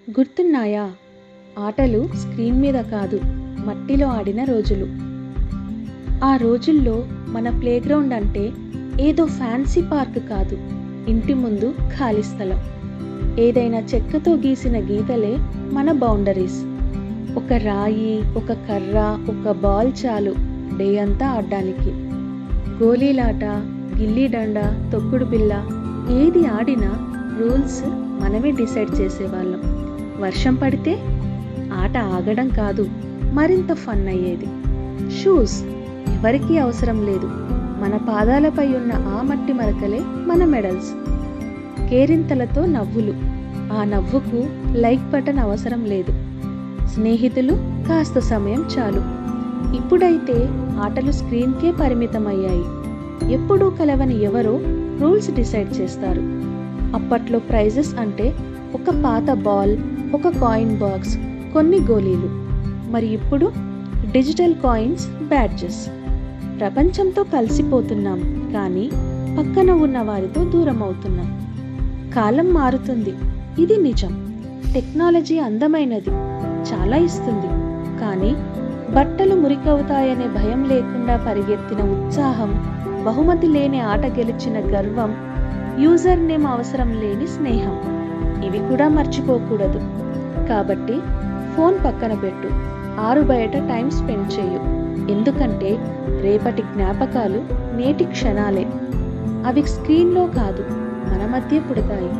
గుర్తున్నాయా? ఆటలు స్క్రీన్ మీద కాదు, మట్టిలో ఆడిన రోజులు. ఆ రోజుల్లో మన ప్లేగ్రౌండ్ అంటే ఏదో ఫ్యాన్సీ పార్క్ కాదు, ఇంటి ముందు ఖాళీ స్థలం. ఏదైనా చెక్కతో గీసిన గీతలే మన బౌండరీస్. ఒక రాయి, ఒక కర్ర, ఒక బాల్ చాలు డే అంతా ఆడడానికి. గోళీలాట, గిల్లీదండ, తొక్కుడు బిళ్ళ ఏది ఆడినా రూల్స్ మనమే డిసైడ్ చేసేవాళ్ళం. వర్షం పడితే ఆట ఆగడం కాదు, మరింత ఫన్ అయ్యేది. షూస్ ఎవరికీ అవసరం లేదు, మన పాదాలపై ఉన్న ఆ మట్టి మరకలే మన మెడల్స్. కేరింతలతో నవ్వులు, ఆ నవ్వుకు లైక్ బటన్ అవసరం లేదు. స్నేహితులు కాస్త సమయం చాలు. ఇప్పుడైతే ఆటలు స్క్రీన్కే పరిమితమయ్యాయి. ఎప్పుడూ కలవని ఎవరో రూల్స్ డిసైడ్ చేస్తారు. అప్పట్లో ప్రైజెస్ అంటే ఒక పాత బాల్, ఒక కాయిన్ బాక్స్, కొన్ని గోళీలు. మరి ఇప్పుడు డిజిటల్ కాయిన్స్, బ్యాడ్జెస్. ప్రపంచంతో కలిసిపోతున్నాం, కానీ పక్కన ఉన్న వారితో దూరం అవుతున్నాం. కాలం మారుతుంది, ఇది నిజం. టెక్నాలజీ అందమైనది, చాలా ఇస్తుంది. కానీ బట్టలు మురికవుతాయనే భయం లేకుండా పరిగెత్తిన ఉత్సాహం, బహుమతి లేని ఆట గెలిచిన గర్వం, యూజర్ నేమ్ అవసరం లేని స్నేహం, ఇవి కూడా మర్చిపోకూడదు. కాబట్టి ఫోన్ పక్కన పెట్టు, ఆరు బయట టైం స్పెండ్ చేయు. ఎందుకంటే రేపటి జ్ఞాపకాలు నేటి క్షణాలే. అవి స్క్రీన్లో కాదు, మన మధ్య పుడతాయి.